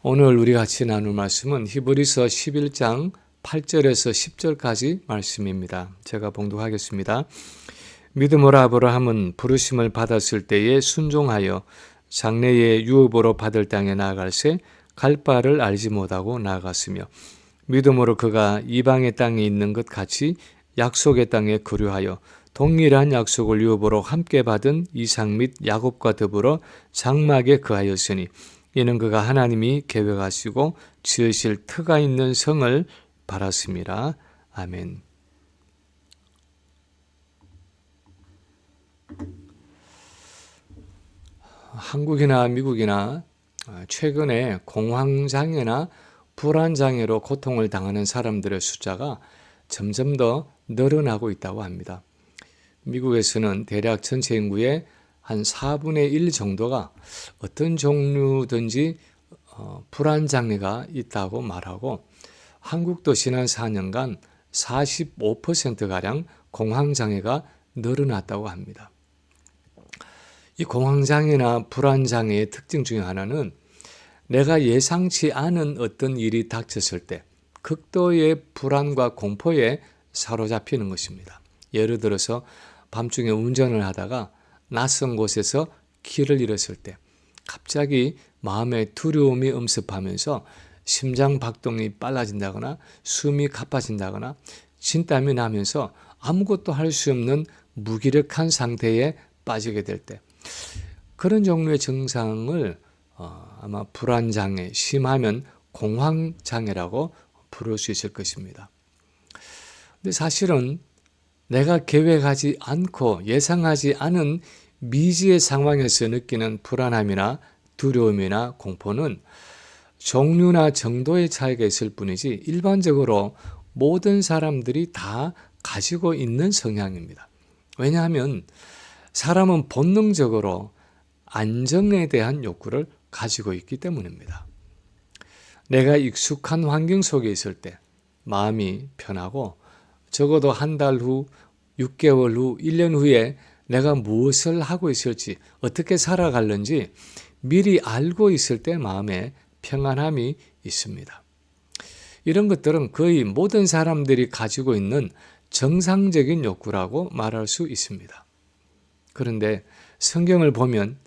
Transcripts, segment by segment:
오늘 우리 같이 나눌 말씀은 히브리서 11장 8절에서 10절까지 말씀입니다. 제가 봉독하겠습니다. 믿음으로 아브라함은 부르심을 받았을 때에 순종하여 장래의 유업으로 받을 땅에 나아갈새 갈 바를 알지 못하고 나아갔으며 믿음으로 그가 이방의 땅에 있는 것 같이 약속의 땅에 거류하여 동일한 약속을 유업으로 함께 받은 이삭 및 야곱과 더불어 장막에 거하였으니 이는 그가 하나님이 계획하시고 지으실 터가 있는 성을 바랐습니다. 아멘. 한국이나 미국이나 최근에 공황장애나 불안장애로 고통을 당하는 사람들의 숫자가 점점 더 늘어나고 있다고 합니다. 미국에서는 대략 전체 인구의 한 4분의 1 정도가 어떤 종류든지 불안장애가 있다고 말하고, 한국도 지난 4년간 45%가량 공황장애가 늘어났다고 합니다. 이 공황장애나 불안장애의 특징 중에 하나는 내가 예상치 않은 어떤 일이 닥쳤을 때 극도의 불안과 공포에 사로잡히는 것입니다. 예를 들어서 밤중에 운전을 하다가 낯선 곳에서 길을 잃었을 때 갑자기 마음의 두려움이 엄습하면서 심장 박동이 빨라진다거나 숨이 가빠진다거나 진땀이 나면서 아무것도 할 수 없는 무기력한 상태에 빠지게 될 때, 그런 종류의 증상을 아마 불안장애, 심하면 공황장애라고 부를 수 있을 것입니다. 근데 사실은 내가 계획하지 않고 예상하지 않은 미지의 상황에서 느끼는 불안함이나 두려움이나 공포는 종류나 정도의 차이가 있을 뿐이지 일반적으로 모든 사람들이 다 가지고 있는 성향입니다. 왜냐하면 사람은 본능적으로 안정에 대한 욕구를 가지고 있기 때문입니다. 내가 익숙한 환경 속에 있을 때 마음이 편하고, 적어도 한 달 후, 6개월 후, 1년 후에 내가 무엇을 하고 있을지, 어떻게 살아갈는지 미리 알고 있을 때 마음에 평안함이 있습니다. 이런 것들은 거의 모든 사람들이 가지고 있는 정상적인 욕구라고 말할 수 있습니다. 그런데 성경을 보면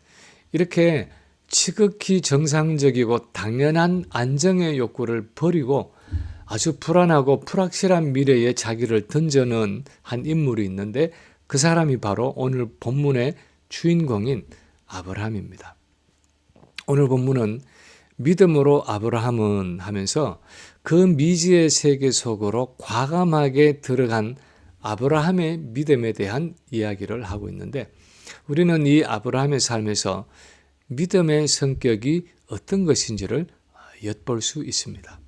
이렇게 지극히 정상적이고 당연한 안정의 욕구를 버리고 아주 불안하고 불확실한 미래에 자기를 던져넣은 한 인물이 있는데, 그 사람이 바로 오늘 본문의 주인공인 아브라함입니다. 오늘 본문은 믿음으로 아브라함은 하면서 그 미지의 세계 속으로 과감하게 들어간 아브라함의 믿음에 대한 이야기를 하고 있는데, 우리는 이 아브라함의 삶에서 믿음의 성격이 어떤 것인지를 엿볼 수 있습니다.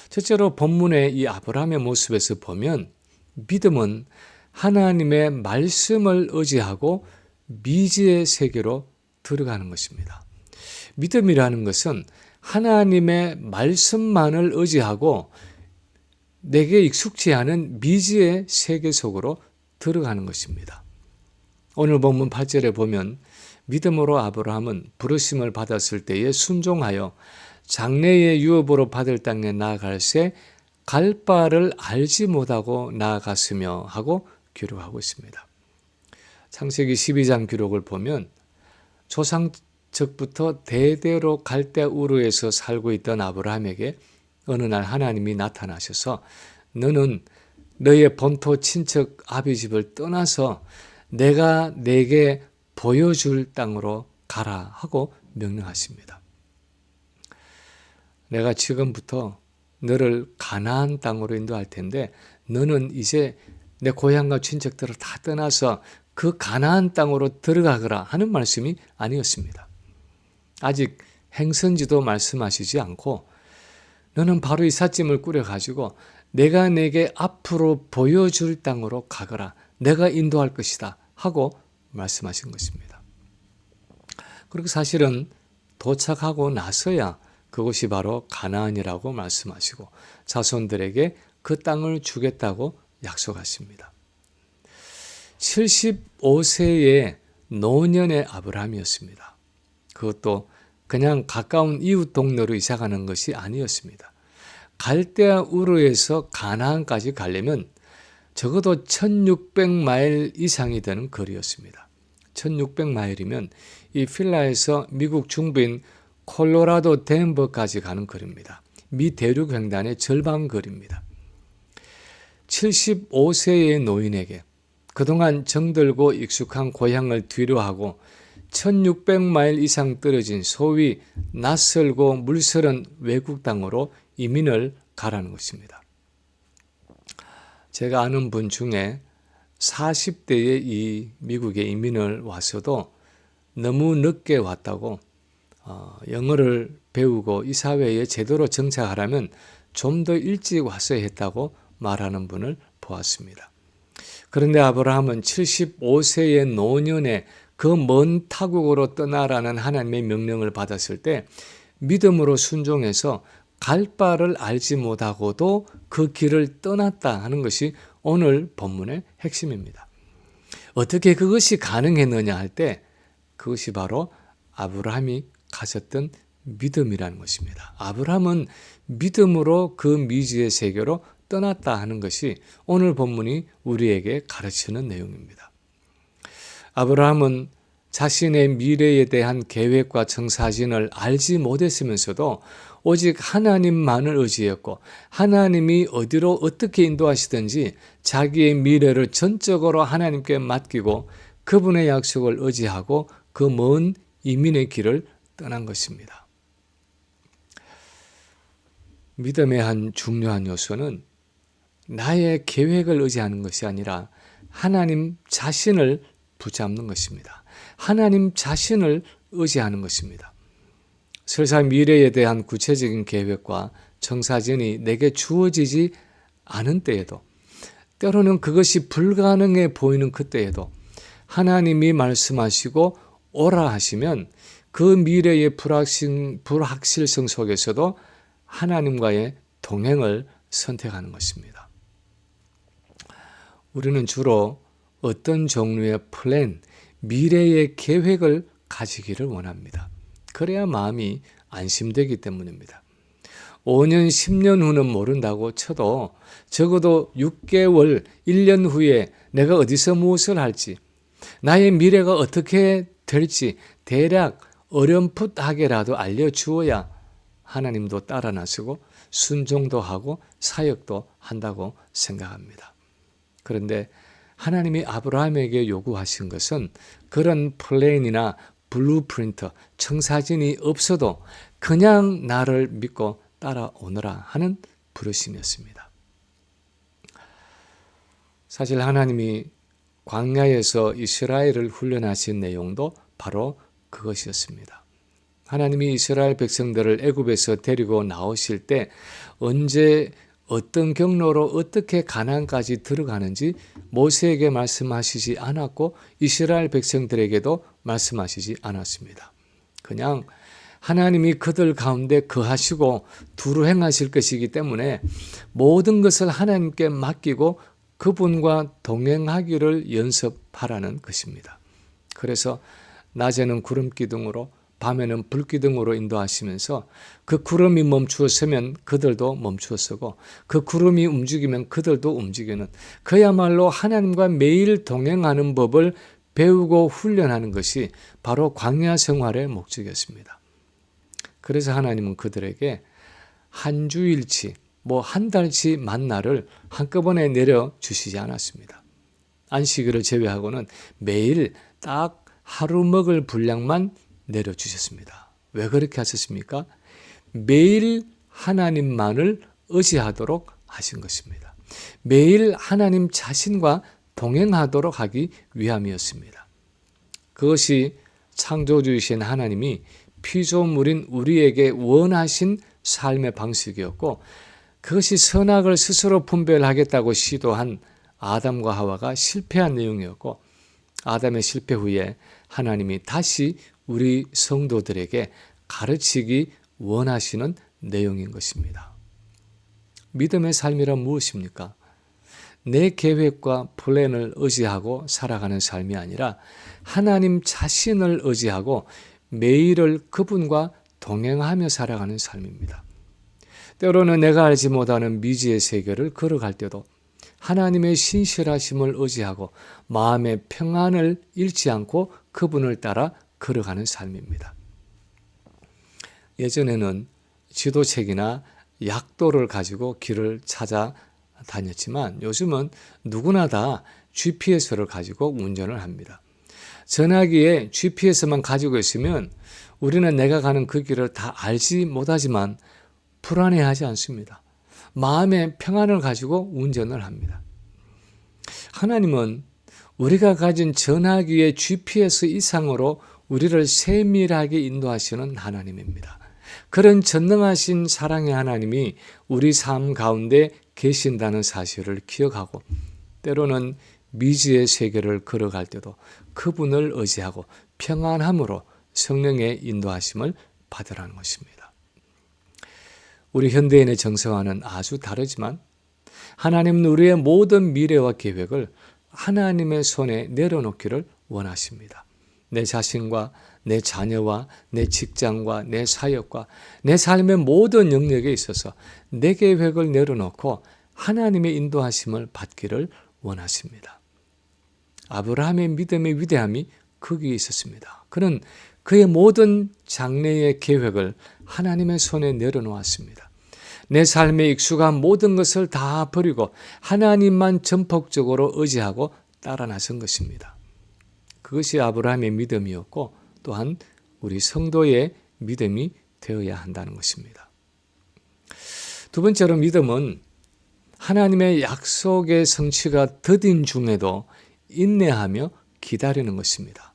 첫째로 본문의 이 아브라함의 모습에서 보면 믿음은 하나님의 말씀을 의지하고 미지의 세계로 들어가는 것입니다. 믿음이라는 것은 하나님의 말씀만을 의지하고 내게 익숙지 않은 미지의 세계 속으로 들어가는 것입니다. 오늘 본문 8절에 보면 믿음으로 아브라함은 부르심을 받았을 때에 순종하여 장래의 유업으로 받을 땅에 나아갈새 갈 바를 알지 못하고 나아갔으며 하고 기록하고 있습니다. 창세기 12장 기록을 보면 조상적부터 대대로 갈대우르에서 살고 있던 아브라함에게 어느 날 하나님이 나타나셔서 너는 너의 본토 친척 아비집을 떠나서 내가 내게 보여줄 땅으로 가라 하고 명령하십니다. 내가 지금부터 너를 가나안 땅으로 인도할 텐데 너는 이제 내 고향과 친척들을 다 떠나서 그 가나안 땅으로 들어가거라 하는 말씀이 아니었습니다. 아직 행선지도 말씀하시지 않고 너는 바로 이삿짐을 꾸려가지고 내가 내게 앞으로 보여줄 땅으로 가거라, 내가 인도할 것이다 하고 말씀하신 것입니다. 그리고 사실은 도착하고 나서야 그곳이 바로 가나안이라고 말씀하시고 자손들에게 그 땅을 주겠다고 약속하십니다. 75세의 노년의 아브라함이었습니다. 그것도 그냥 가까운 이웃 동네로 이사가는 것이 아니었습니다. 갈대아 우르에서 가나안까지 가려면 적어도 1600마일 이상이 되는 거리였습니다. 1600마일이면 이 필라에서 미국 중부인 콜로라도 덴버까지 가는 거리입니다. 미 대륙 횡단의 절반 거리입니다. 75세의 노인에게 그동안 정들고 익숙한 고향을 뒤로하고 1600마일 이상 떨어진 소위 낯설고 물설은 외국 땅으로 이민을 가라는 것입니다. 제가 아는 분 중에 40대에 이 미국에 이민을 와서도 너무 늦게 왔다고 영어를 배우고 이 사회에 제대로 정착하려면 좀 더 일찍 왔어야 했다고 말하는 분을 보았습니다. 그런데 아브라함은 75세의 노년에 그 먼 타국으로 떠나라는 하나님의 명령을 받았을 때 믿음으로 순종해서 갈 바를 알지 못하고도 그 길을 떠났다 하는 것이 오늘 본문의 핵심입니다. 어떻게 그것이 가능했느냐 할 때 그것이 바로 아브라함이 가졌던 믿음이라는 것입니다. 아브라함은 믿음으로 그 미지의 세계로 떠났다 하는 것이 오늘 본문이 우리에게 가르치는 내용입니다. 아브라함은 자신의 미래에 대한 계획과 청사진을 알지 못했으면서도 오직 하나님만을 의지했고 하나님이 어디로 어떻게 인도하시든지 자기의 미래를 전적으로 하나님께 맡기고 그분의 약속을 의지하고 그 먼 이민의 길을 떠난 것입니다. 믿음의 한 중요한 요소는 나의 계획을 의지하는 것이 아니라 하나님 자신을 붙잡는 것입니다. 하나님 자신을 의지하는 것입니다. 설사 미래에 대한 구체적인 계획과 청사진이 내게 주어지지 않은 때에도, 때로는 그것이 불가능해 보이는 그때에도 하나님이 말씀하시고 오라 하시면 그 미래의 불확실성 속에서도 하나님과의 동행을 선택하는 것입니다. 우리는 주로 어떤 종류의 플랜, 미래의 계획을 가지기를 원합니다. 그래야 마음이 안심되기 때문입니다. 5년, 10년 후는 모른다고 쳐도 적어도 6개월, 1년 후에 내가 어디서 무엇을 할지, 나의 미래가 어떻게 될지 대략 어렴풋하게라도 알려주어야 하나님도 따라 나서고 순종도 하고 사역도 한다고 생각합니다. 그런데 하나님이 아브라함에게 요구하신 것은 그런 플랜이나 블루프린트, 청사진이 없어도 그냥 나를 믿고 따라오너라 하는 부르심이었습니다. 사실 하나님이 광야에서 이스라엘을 훈련하신 내용도 바로 그것이었습니다. 하나님이 이스라엘 백성들을 애굽에서 데리고 나오실 때 언제 어떤 경로로 어떻게 가나안까지 들어가는지 모세에게 말씀하시지 않았고 이스라엘 백성들에게도 말씀하시지 않았습니다. 그냥 하나님이 그들 가운데 거하시고 두루 행하실 것이기 때문에 모든 것을 하나님께 맡기고 그분과 동행하기를 연습하라는 것입니다. 그래서 낮에는 구름 기둥으로 밤에는 불기둥으로 인도하시면서 그 구름이 멈추어 서면 그들도 멈추어 서고 그 구름이 움직이면 그들도 움직이는 그야말로 하나님과 매일 동행하는 법을 배우고 훈련하는 것이 바로 광야 생활의 목적이었습니다. 그래서 하나님은 그들에게 한 주일치, 한 달치 만나를 한꺼번에 내려주시지 않았습니다. 안식일을 제외하고는 매일 딱 하루 먹을 분량만 내려주셨습니다. 왜 그렇게 하셨습니까? 매일 하나님만을 의지하도록 하신 것입니다. 매일 하나님 자신과 동행하도록 하기 위함이었습니다. 그것이 창조주이신 하나님이 피조물인 우리에게 원하신 삶의 방식이었고 그것이 선악을 스스로 분별하겠다고 시도한 아담과 하와가 실패한 내용이었고 아담의 실패 후에 하나님이 다시 우리 성도들에게 가르치기 원하시는 내용인 것입니다. 믿음의 삶이란 무엇입니까? 내 계획과 플랜을 의지하고 살아가는 삶이 아니라 하나님 자신을 의지하고 매일을 그분과 동행하며 살아가는 삶입니다. 때로는 내가 알지 못하는 미지의 세계를 걸어갈 때도 하나님의 신실하심을 의지하고 마음의 평안을 잃지 않고 그분을 따라 걸어가는 삶입니다. 예전에는 지도책이나 약도를 가지고 길을 찾아 다녔지만 요즘은 누구나 다 GPS를 가지고 운전을 합니다. 전화기에 GPS만 가지고 있으면 우리는 내가 가는 그 길을 다 알지 못하지만 불안해하지 않습니다. 마음의 평안을 가지고 운전을 합니다. 하나님은 우리가 가진 전화기의 GPS 이상으로 우리를 세밀하게 인도하시는 하나님입니다. 그런 전능하신 사랑의 하나님이 우리 삶 가운데 계신다는 사실을 기억하고 때로는 미지의 세계를 걸어갈 때도 그분을 의지하고 평안함으로 성령의 인도하심을 받으라는 것입니다. 우리 현대인의 정서와는 아주 다르지만 하나님은 우리의 모든 미래와 계획을 하나님의 손에 내려놓기를 원하십니다. 내 자신과 내 자녀와 내 직장과 내 사역과 내 삶의 모든 영역에 있어서 내 계획을 내려놓고 하나님의 인도하심을 받기를 원하십니다. 아브라함의 믿음의 위대함이 거기에 있었습니다. 그는 그의 모든 장래의 계획을 하나님의 손에 내려놓았습니다. 내 삶에 익숙한 모든 것을 다 버리고 하나님만 전폭적으로 의지하고 따라 나선 것입니다. 그것이 아브라함의 믿음이었고 또한 우리 성도의 믿음이 되어야 한다는 것입니다. 두 번째로 믿음은 하나님의 약속의 성취가 더딘 중에도 인내하며 기다리는 것입니다.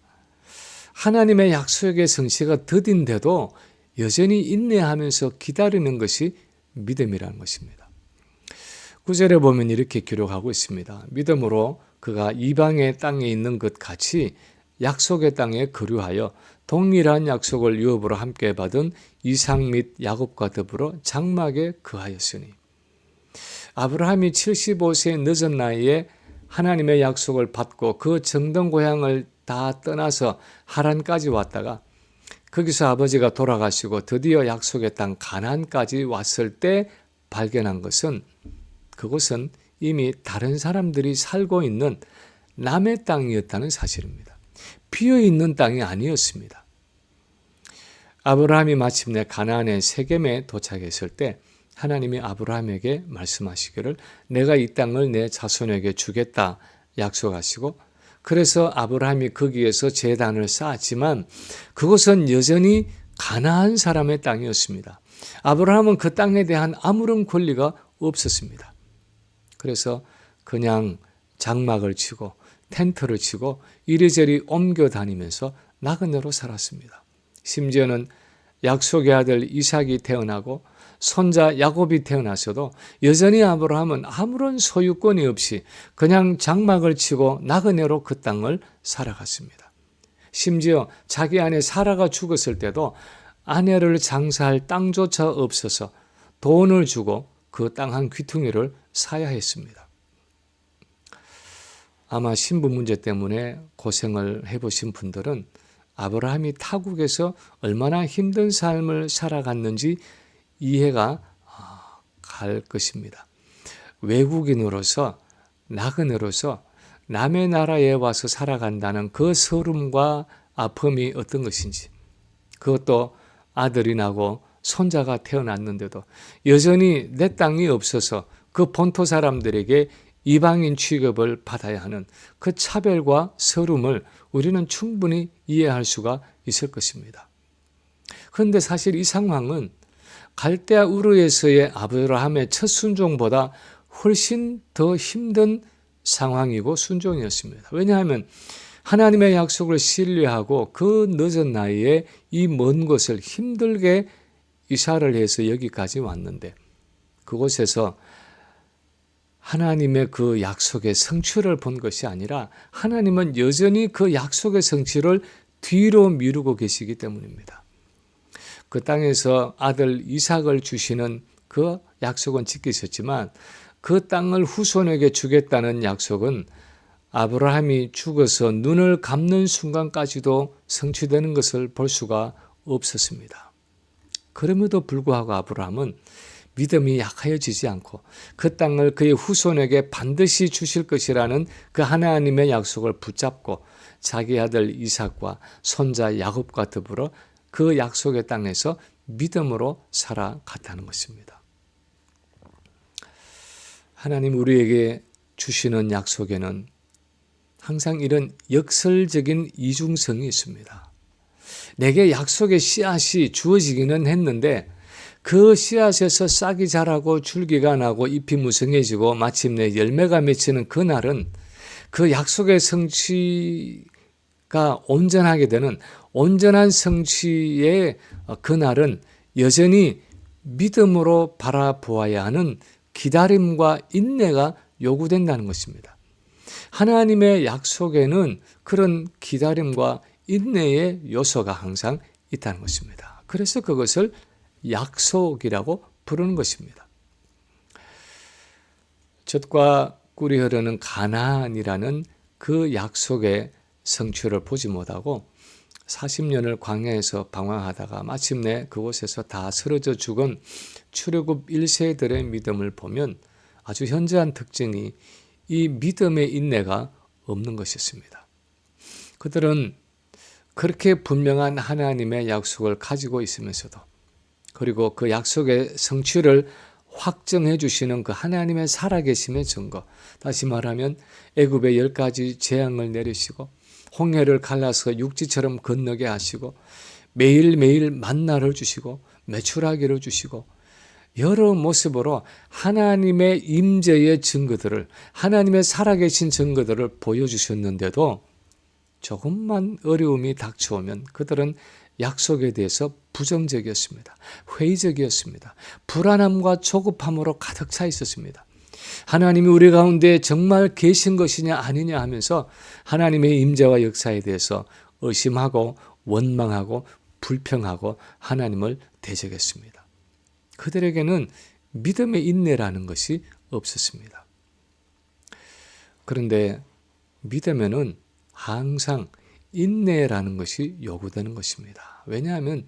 하나님의 약속의 성취가 더딘데도 여전히 인내하면서 기다리는 것이 믿음이라는 것입니다. 9절에 보면 이렇게 기록하고 있습니다. 믿음으로 그가 이방의 땅에 있는 것 같이 약속의 땅에 거류하여 동일한 약속을 유업으로 함께 받은 이삭 및 야곱과 더불어 장막에 거하였으니 아브라함이 75세의 늦은 나이에 하나님의 약속을 받고 그 정든 고향을 다 떠나서 하란까지 왔다가 거기서 아버지가 돌아가시고 드디어 약속의 땅 가나안까지 왔을 때 발견한 것은 그곳은 이미 다른 사람들이 살고 있는 남의 땅이었다는 사실입니다. 비어있는 땅이 아니었습니다. 아브라함이 마침내 가나안의 세겜에 도착했을 때 하나님이 아브라함에게 말씀하시기를 내가 이 땅을 내 자손에게 주겠다 약속하시고 그래서 아브라함이 거기에서 제단을 쌓았지만 그곳은 여전히 가나안 사람의 땅이었습니다. 아브라함은 그 땅에 대한 아무런 권리가 없었습니다. 그래서 그냥 장막을 치고 텐트를 치고 이리저리 옮겨 다니면서 나그네로 살았습니다. 심지어는 약속의 아들 이삭이 태어나고 손자 야곱이 태어났어도 여전히 아브라함은 아무런 소유권이 없이 그냥 장막을 치고 나그네로 그 땅을 살아갔습니다. 심지어 자기 아내 사라가 죽었을 때도 아내를 장사할 땅조차 없어서 돈을 주고 그 땅 한 귀퉁이를 사야 했습니다. 아마 신부 문제 때문에 고생을 해보신 분들은 아브라함이 타국에서 얼마나 힘든 삶을 살아갔는지 이해가 갈 것입니다. 외국인으로서 나그네로서 남의 나라에 와서 살아간다는 그 서름과 아픔이 어떤 것인지 그것도 아들이 나고 손자가 태어났는데도 여전히 내 땅이 없어서 그 본토 사람들에게 이방인 취급을 받아야 하는 그 차별과 서름을 우리는 충분히 이해할 수가 있을 것입니다. 그런데 사실 이 상황은 갈대아 우르에서의 아브라함의 첫 순종보다 훨씬 더 힘든 상황이고 순종이었습니다. 왜냐하면 하나님의 약속을 신뢰하고 그 늦은 나이에 이 먼 곳을 힘들게 이사를 해서 여기까지 왔는데 그곳에서 하나님의 그 약속의 성취를 본 것이 아니라 하나님은 여전히 그 약속의 성취를 뒤로 미루고 계시기 때문입니다. 그 땅에서 아들 이삭을 주시는 그 약속은 지키셨지만 그 땅을 후손에게 주겠다는 약속은 아브라함이 죽어서 눈을 감는 순간까지도 성취되는 것을 볼 수가 없었습니다. 그럼에도 불구하고 아브라함은 믿음이 약하여지지 않고 그 땅을 그의 후손에게 반드시 주실 것이라는 그 하나님의 약속을 붙잡고 자기 아들 이삭과 손자 야곱과 더불어 그 약속의 땅에서 믿음으로 살아갔다는 것입니다. 하나님 우리에게 주시는 약속에는 항상 이런 역설적인 이중성이 있습니다. 내게 약속의 씨앗이 주어지기는 했는데 그 씨앗에서 싹이 자라고 줄기가 나고 잎이 무성해지고 마침내 열매가 맺히는 그날은 그 약속의 성취가 온전하게 되는 온전한 성취의 그날은 여전히 믿음으로 바라보아야 하는 기다림과 인내가 요구된다는 것입니다. 하나님의 약속에는 그런 기다림과 인내의 요소가 항상 있다는 것입니다. 그래서 그것을 약속이라고 부르는 것입니다. 젖과 꿀이 흐르는 가나안이라는 그 약속의 성취를 보지 못하고 40년을 광야에서 방황하다가 마침내 그곳에서 다 쓰러져 죽은 출애굽 1세들의 믿음을 보면 아주 현저한 특징이 이 믿음의 인내가 없는 것이었습니다. 그들은 그렇게 분명한 하나님의 약속을 가지고 있으면서도 그리고 그 약속의 성취를 확정해 주시는 그 하나님의 살아계심의 증거, 다시 말하면 애굽의 10가지 재앙을 내리시고 홍해를 갈라서 육지처럼 건너게 하시고 매일매일 만나를 주시고 메추라기를 주시고 여러 모습으로 하나님의 임재의 증거들을, 하나님의 살아계신 증거들을 보여주셨는데도 조금만 어려움이 닥쳐오면 그들은 약속에 대해서 부정적이었습니다. 회의적이었습니다. 불안함과 조급함으로 가득 차 있었습니다. 하나님이 우리 가운데 정말 계신 것이냐 아니냐 하면서 하나님의 임재와 역사에 대해서 의심하고 원망하고 불평하고 하나님을 대적했습니다. 그들에게는 믿음의 인내라는 것이 없었습니다. 그런데 믿음에는 항상 인내라는 것이 요구되는 것입니다. 왜냐하면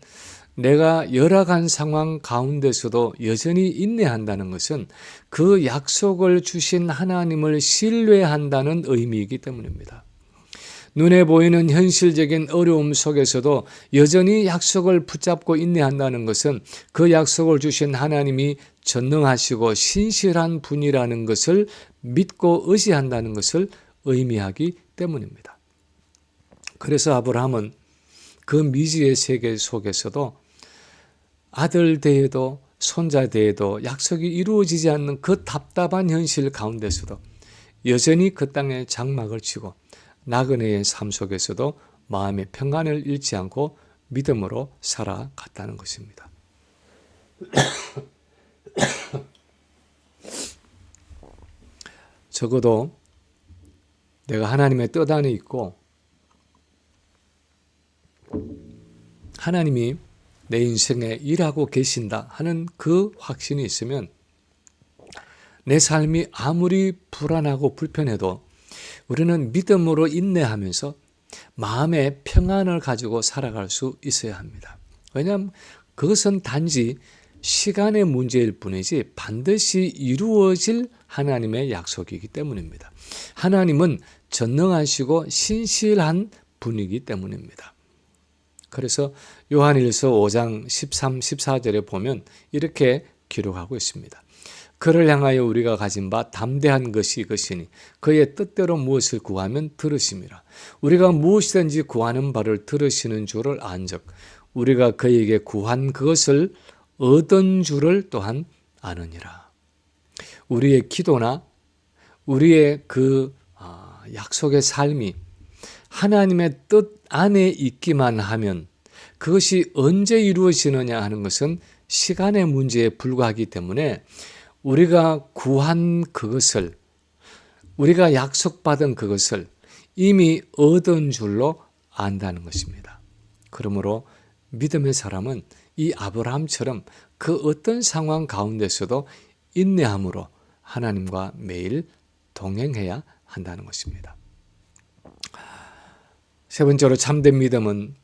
내가 열악한 상황 가운데서도 여전히 인내한다는 것은 그 약속을 주신 하나님을 신뢰한다는 의미이기 때문입니다. 눈에 보이는 현실적인 어려움 속에서도 여전히 약속을 붙잡고 인내한다는 것은 그 약속을 주신 하나님이 전능하시고 신실한 분이라는 것을 믿고 의지한다는 것을 의미하기 때문입니다. 그래서 아브라함은 그 미지의 세계 속에서도 아들 대에도 손자 대에도 약속이 이루어지지 않는 그 답답한 현실 가운데서도 여전히 그 땅에 장막을 치고 나그네의 삶 속에서도 마음의 평안을 잃지 않고 믿음으로 살아갔다는 것입니다. 적어도 내가 하나님의 뜻 안에 있고 하나님이 내 인생에 일하고 계신다 하는 그 확신이 있으면 내 삶이 아무리 불안하고 불편해도 우리는 믿음으로 인내하면서 마음의 평안을 가지고 살아갈 수 있어야 합니다. 왜냐하면 그것은 단지 시간의 문제일 뿐이지 반드시 이루어질 하나님의 약속이기 때문입니다. 하나님은 전능하시고 신실한 분이기 때문입니다. 그래서 요한일서 5장 13, 14절에 보면 이렇게 기록하고 있습니다. 그를 향하여 우리가 가진 바 담대한 것이 이것이니 그의 뜻대로 무엇을 구하면 들으심이라. 우리가 무엇이든지 구하는 바를 들으시는 줄을 안즉 우리가 그에게 구한 그것을 얻은 줄을 또한 아느니라. 우리의 기도나 우리의 그 약속의 삶이 하나님의 뜻 안에 있기만 하면 그것이 언제 이루어지느냐 하는 것은 시간의 문제에 불과하기 때문에 우리가 구한 그것을, 우리가 약속받은 그것을 이미 얻은 줄로 안다는 것입니다. 그러므로 믿음의 사람은 이 아브라함처럼 그 어떤 상황 가운데서도 인내함으로 하나님과 매일 동행해야 한다는 것입니다. 세 번째로 참된 믿음은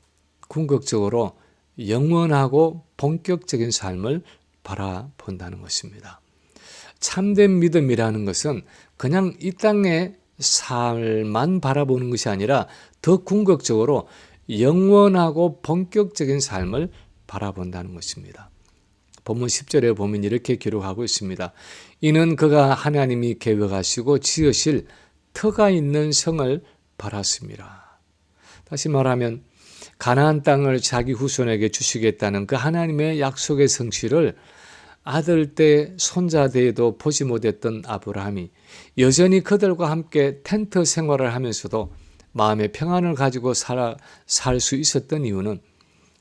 궁극적으로 영원하고 본격적인 삶을 바라본다는 것입니다. 참된 믿음이라는 것은 그냥 이 땅의 삶만 바라보는 것이 아니라 더 궁극적으로 영원하고 본격적인 삶을 바라본다는 것입니다. 본문 10절에 보면 이렇게 기록하고 있습니다. 이는 그가 하나님이 계획하시고 지으실 터가 있는 성을 바랐습니다. 다시 말하면 가나안 땅을 자기 후손에게 주시겠다는 그 하나님의 약속의 성취를 아들 때 손자 때에도 보지 못했던 아브라함이 여전히 그들과 함께 텐트 생활을 하면서도 마음의 평안을 가지고 살 수 있었던 이유는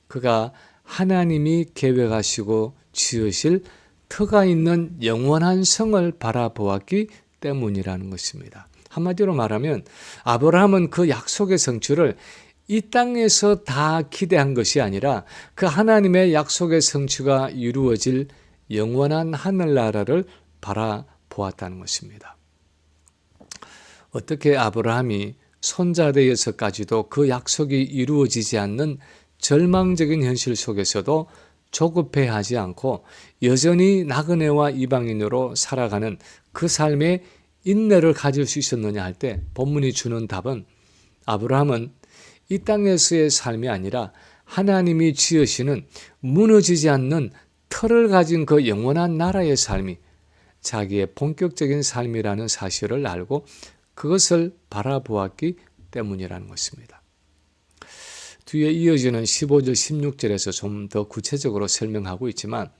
그가 하나님이 계획하시고 지으실 터가 있는 영원한 성을 바라보았기 때문이라는 것입니다. 한마디로 말하면 아브라함은 그 약속의 성취를 이 땅에서 다 기대한 것이 아니라 그 하나님의 약속의 성취가 이루어질 영원한 하늘나라를 바라보았다는 것입니다. 어떻게 아브라함이 손자되어서까지도 그 약속이 이루어지지 않는 절망적인 현실 속에서도 조급해하지 않고 여전히 나그네와 이방인으로 살아가는 그 삶에 인내를 가질 수 있었느냐 할 때 본문이 주는 답은 아브라함은 이 땅에서의 삶이 아니라 하나님이 지으시는 무너지지 않는 터를 가진 그 영원한 나라의 삶이 자기의 본격적인 삶이라는 사실을 알고 그것을 바라보았기 때문이라는 것입니다. 뒤에 이어지는 15절 16절에서 좀 더 구체적으로 설명하고 있지만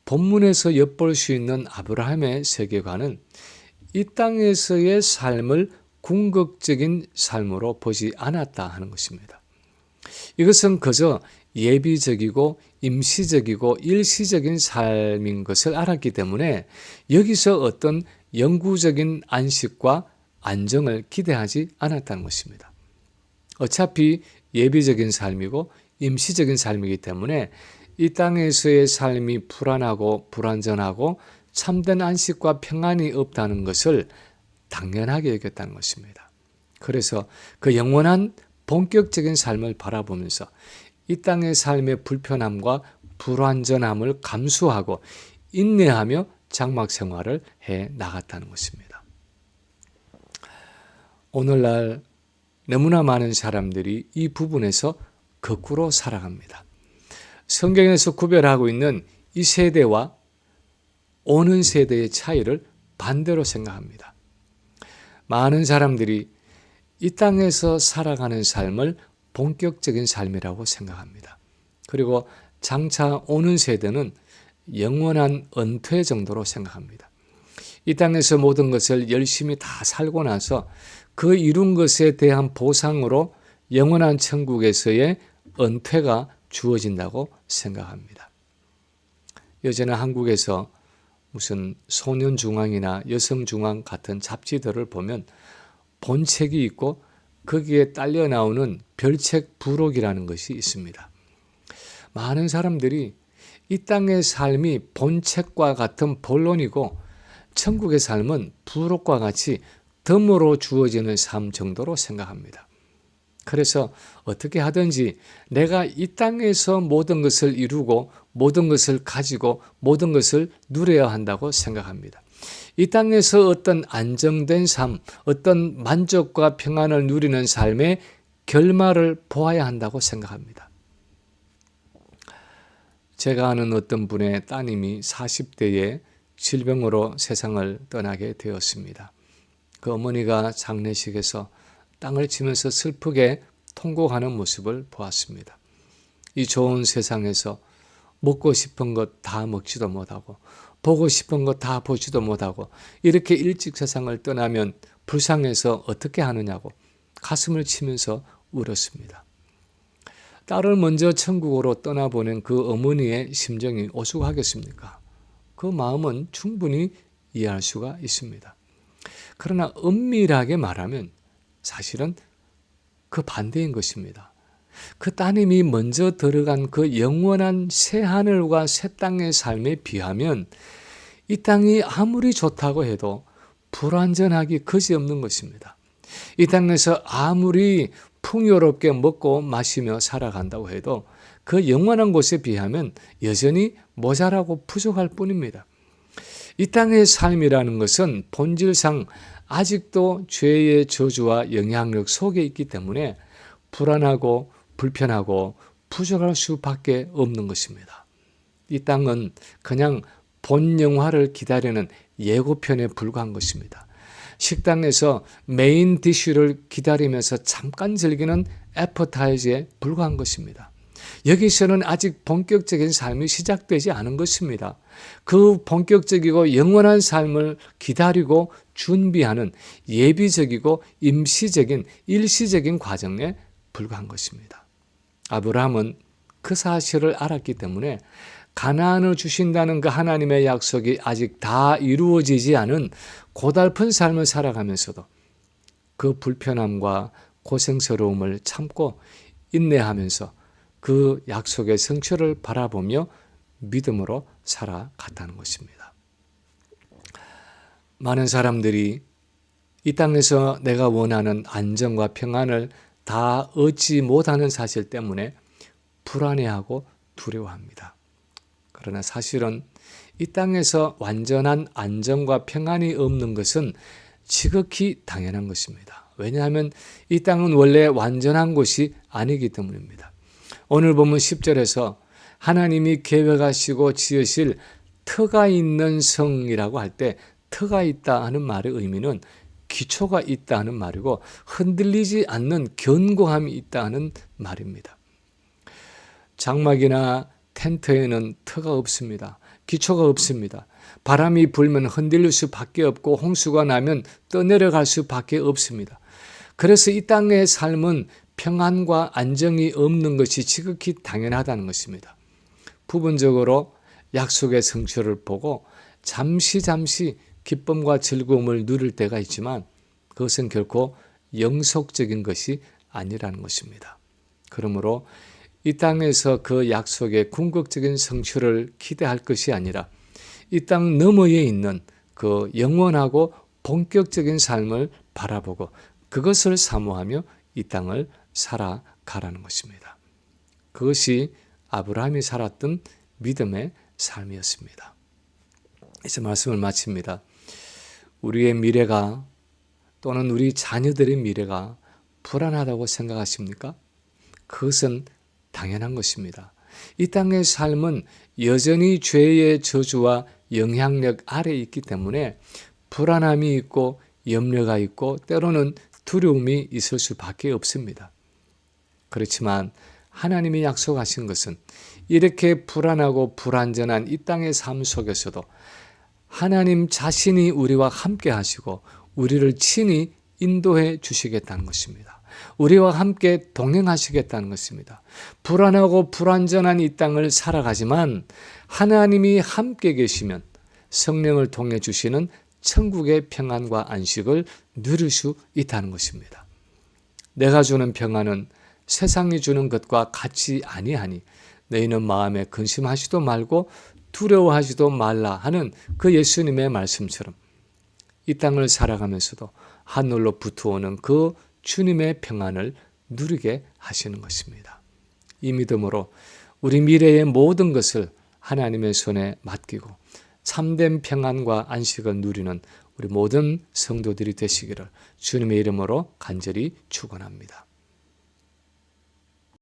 본문에서 엿볼 수 있는 아브라함의 세계관은 이 땅에서의 삶을 궁극적인 삶으로 보지 않았다 하는 것입니다. 이것은 그저 예비적이고 임시적이고 일시적인 삶인 것을 알았기 때문에 여기서 어떤 영구적인 안식과 안정을 기대하지 않았다는 것입니다. 어차피 예비적인 삶이고 임시적인 삶이기 때문에 이 땅에서의 삶이 불안하고 불완전하고 참된 안식과 평안이 없다는 것을 당연하게 여겼다는 것입니다. 그래서 그 영원한 본격적인 삶을 바라보면서 이 땅의 삶의 불편함과 불완전함을 감수하고 인내하며 장막 생활을 해 나갔다는 것입니다. 오늘날 너무나 많은 사람들이 이 부분에서 거꾸로 살아갑니다. 성경에서 구별하고 있는 이 세대와 오는 세대의 차이를 반대로 생각합니다. 많은 사람들이 이 땅에서 살아가는 삶을 본격적인 삶이라고 생각합니다. 그리고 장차 오는 세대는 영원한 은퇴 정도로 생각합니다. 이 땅에서 모든 것을 열심히 다 살고 나서 그 이룬 것에 대한 보상으로 영원한 천국에서의 은퇴가 주어진다고 생각합니다. 예전에 한국에서 무슨 소년중앙이나 여성중앙 같은 잡지들을 보면 본책이 있고 거기에 딸려 나오는 별책 부록이라는 것이 있습니다. 많은 사람들이 이 땅의 삶이 본책과 같은 본론이고 천국의 삶은 부록과 같이 덤으로 주어지는 삶 정도로 생각합니다. 그래서 어떻게 하든지 내가 이 땅에서 모든 것을 이루고 모든 것을 가지고 모든 것을 누려야 한다고 생각합니다. 이 땅에서 어떤 안정된 삶, 어떤 만족과 평안을 누리는 삶의 결말을 보아야 한다고 생각합니다. 제가 아는 어떤 분의 따님이 40대에 질병으로 세상을 떠나게 되었습니다. 그 어머니가 장례식에서 땅을 치면서 슬프게 통곡하는 모습을 보았습니다. 이 좋은 세상에서 먹고 싶은 것 다 먹지도 못하고 보고 싶은 것 다 보지도 못하고 이렇게 일찍 세상을 떠나면 불쌍해서 어떻게 하느냐고 가슴을 치면서 울었습니다. 딸을 먼저 천국으로 떠나보낸 그 어머니의 심정이 오죽하겠습니까? 그 마음은 충분히 이해할 수가 있습니다. 그러나 엄밀하게 말하면 사실은 그 반대인 것입니다. 그 따님이 먼저 들어간 그 영원한 새 하늘과 새 땅의 삶에 비하면 이 땅이 아무리 좋다고 해도 불완전하기 그지없는 것입니다. 이 땅에서 아무리 풍요롭게 먹고 마시며 살아간다고 해도 그 영원한 곳에 비하면 여전히 모자라고 부족할 뿐입니다. 이 땅의 삶이라는 것은 본질상 아직도 죄의 저주와 영향력 속에 있기 때문에 불안하고 불편하고 부족할 수밖에 없는 것입니다. 이 땅은 그냥 본영화를 기다리는 예고편에 불과한 것입니다. 식당에서 메인 디쉬를 기다리면서 잠깐 즐기는 애퍼타이저에 불과한 것입니다. 여기서는 아직 본격적인 삶이 시작되지 않은 것입니다. 그 본격적이고 영원한 삶을 기다리고 준비하는 예비적이고 임시적인 일시적인 과정에 불과한 것입니다. 아브라함은 그 사실을 알았기 때문에 가나안을 주신다는 그 하나님의 약속이 아직 다 이루어지지 않은 고달픈 삶을 살아가면서도 그 불편함과 고생스러움을 참고 인내하면서 그 약속의 성취를 바라보며 믿음으로 살아갔다는 것입니다. 많은 사람들이 이 땅에서 내가 원하는 안정과 평안을 다 얻지 못하는 사실 때문에 불안해하고 두려워합니다. 그러나 사실은 이 땅에서 완전한 안정과 평안이 없는 것은 지극히 당연한 것입니다. 왜냐하면 이 땅은 원래 완전한 곳이 아니기 때문입니다. 오늘 본문 10절에서 하나님이 계획하시고 지으실 터가 있는 성이라고 할 때 터가 있다 하는 말의 의미는 기초가 있다 하는 말이고 흔들리지 않는 견고함이 있다 하는 말입니다. 장막이나 텐트에는 터가 없습니다. 기초가 없습니다. 바람이 불면 흔들릴 수밖에 없고 홍수가 나면 떠내려갈 수밖에 없습니다. 그래서 이 땅의 삶은 평안과 안정이 없는 것이 지극히 당연하다는 것입니다. 부분적으로 약속의 성취를 보고 잠시 기쁨과 즐거움을 누릴 때가 있지만 그것은 결코 영속적인 것이 아니라는 것입니다. 그러므로 이 땅에서 그 약속의 궁극적인 성취를 기대할 것이 아니라 이 땅 너머에 있는 그 영원하고 본격적인 삶을 바라보고 그것을 사모하며 이 땅을 살아가라는 것입니다. 그것이 아브라함이 살았던 믿음의 삶이었습니다. 이제 말씀을 마칩니다. 우리의 미래가 또는 우리 자녀들의 미래가 불안하다고 생각하십니까? 그것은 당연한 것입니다. 이 땅의 삶은 여전히 죄의 저주와 영향력 아래에 있기 때문에 불안함이 있고 염려가 있고 때로는 두려움이 있을 수밖에 없습니다. 그렇지만 하나님이 약속하신 것은 이렇게 불안하고 불안전한 이 땅의 삶 속에서도 하나님 자신이 우리와 함께 하시고 우리를 친히 인도해 주시겠다는 것입니다. 우리와 함께 동행하시겠다는 것입니다. 불안하고 불안전한 이 땅을 살아가지만 하나님이 함께 계시면 성령을 통해 주시는 천국의 평안과 안식을 누릴 수 있다는 것입니다. 내가 주는 평안은 세상이 주는 것과 같이 아니하니 너희는 마음에 근심하지도 말고 두려워하지도 말라 하는 그 예수님의 말씀처럼 이 땅을 살아가면서도 하늘로 부투오는 그 주님의 평안을 누리게 하시는 것입니다. 이 믿음으로 우리 미래의 모든 것을 하나님의 손에 맡기고 참된 평안과 안식을 누리는 우리 모든 성도들이 되시기를 주님의 이름으로 간절히 축원합니다.